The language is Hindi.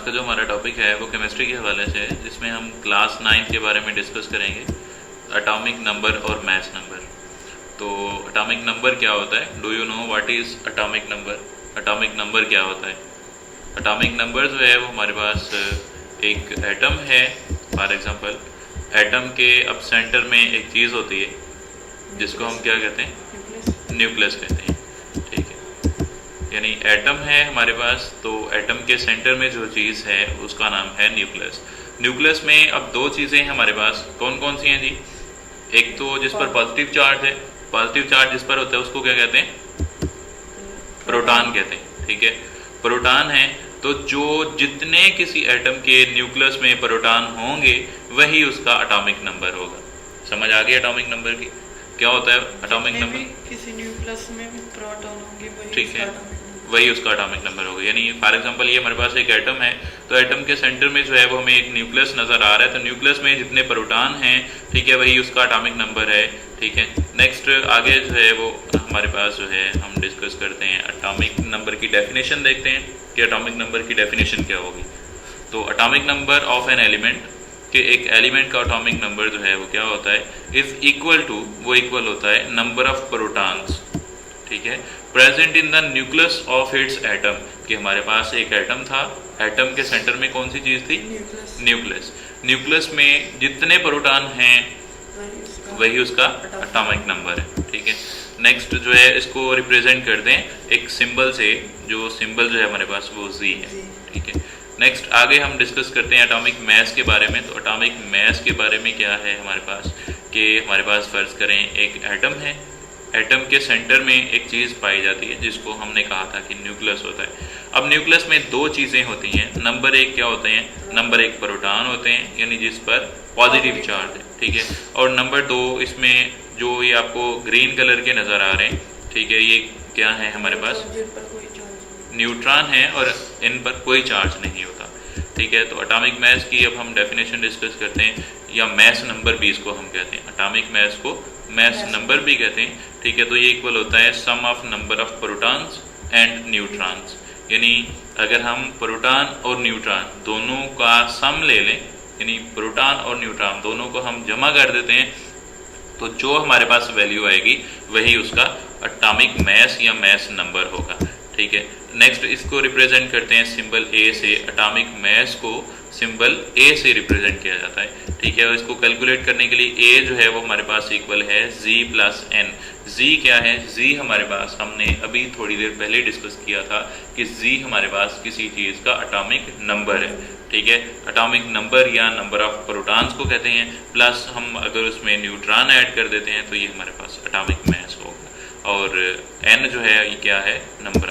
का जो हमारा टॉपिक है वो केमिस्ट्री के हवाले से है, जिसमें हम क्लास 9 के बारे में डिस्कस करेंगे, एटॉमिक नंबर और मास नंबर। तो एटॉमिक नंबर क्या होता है? Do you know what is atomic number? Atomic number क्या होता है? एटॉमिक नंबर जो है वो हमारे पास एक एटम है। फॉर एग्जांपल एटम के अब सेंटर में एक चीज़ होती है जिसको हम क्या कहते हैं? न्यूक्लियस कहते हैं। ठीक है, यानी एटम है हमारे पास, तो एटम के सेंटर में जो चीज़ है उसका नाम है न्यूक्लियस। न्यूक्लियस में अब दो चीज़ें हैं हमारे पास, कौन कौन सी हैं जी? एक तो जिस पर पॉजिटिव चार्ज है, पॉजिटिव चार्ज जिस पर होता है उसको क्या कहते हैं? प्रोटॉन कहते हैं। ठीक है, प्रोटॉन है, तो जो जितने किसी एटम के न्यूक्लियस में प्रोटॉन होंगे वही उसका एटॉमिक नंबर होगा। समझ आ गई एटॉमिक नंबर की क्या होता है? एटॉमिक नंबर किसी न्यूक्लियस में भी प्रोटॉन होंगे, ठीक है, वही उसका एटॉमिक नंबर होगा। यानी फॉर एग्जांपल ये हमारे पास एक एटम है, तो एटम के सेंटर में जो है वो हमें एक न्यूक्लियस नजर आ रहा है, तो न्यूक्लियस में जितने प्रोटॉन हैं, ठीक है, वही उसका एटॉमिक नंबर है। ठीक है, नेक्स्ट आगे जो है वो हमारे पास जो है हम डिस्कस करते हैं एटॉमिक नंबर की डेफिनेशन, देखते हैं कि एटॉमिक नंबर की डेफिनेशन क्या होगी। तो atomic number of an element, कि एक एलिमेंट का एटॉमिक नंबर जो है वो क्या होता है? इज इक्वल टू, वो इक्वल होता है नंबर ऑफ प्रोटॉन्स, ठीक है, present in the nucleus of its atom. कि हमारे पास एक एटम था, एटम के सेंटर में कौन सी चीज थी? न्यूक्लियस। न्यूक्लियस में जितने प्रोटॉन हैं वही उसका एटॉमिक नंबर है। ठीक है, नेक्स्ट जो है इसको रिप्रेजेंट करते हैं एक सिंबल से, जो सिंबल जो है हमारे पास वो जी है। ठीक है, नेक्स्ट आगे हम डिस्कस करते हैं एटॉमिक मास के बारे में। तो एटॉमिक मास के बारे में क्या है हमारे पास, कि हमारे पास फर्ज करें एक एटम है, एटम के सेंटर में एक चीज़ पाई जाती है जिसको हमने कहा था कि न्यूक्लियस होता है। अब न्यूक्लियस में दो चीज़ें होती हैं, नंबर एक क्या होते हैं? नंबर एक प्रोटॉन होते हैं, यानी जिस पर पॉजिटिव चार्ज है। ठीक है, और नंबर दो इसमें जो ये आपको ग्रीन कलर के नज़र आ रहे हैं, ठीक है, ये क्या है हमारे पास? न्यूट्रॉन है और इन पर कोई चार्ज नहीं होता। ठीक है, तो एटॉमिक मास की अब हम डेफिनेशन डिस्कस करते हैं, या मास नंबर भी इसको हम कहते हैं। एटॉमिक मास को मास नंबर भी कहते हैं। ठीक है, तो ये इक्वल होता है sum of number of protons and neutrons. यानी अगर हम प्रोटॉन और न्यूट्रॉन दोनों का सम ले लें, यानी प्रोटॉन और न्यूट्रॉन दोनों को हम जमा कर देते हैं, तो जो हमारे पास वैल्यू आएगी वही उसका एटॉमिक मास या मास नंबर होगा। ठीक है, नेक्स्ट इसको रिप्रेजेंट करते हैं सिंबल ए से। एटॉमिक मास को सिंबल ए से रिप्रेजेंट किया जाता है। ठीक है, और इसको कैलकुलेट करने के लिए ए जो है वो हमारे पास इक्वल है जी प्लस एन। जी क्या है? जी हमारे पास हमने अभी थोड़ी देर पहले डिस्कस किया था कि जी हमारे पास किसी चीज़ का एटॉमिक नंबर है। ठीक है, एटॉमिक नंबर या नंबर ऑफ प्रोटॉन्स को कहते हैं, प्लस हम अगर उसमें न्यूट्रॉन ऐड कर देते हैं तो ये हमारे पास एटॉमिक मास होगा। और एन जो है ये क्या है? नंबर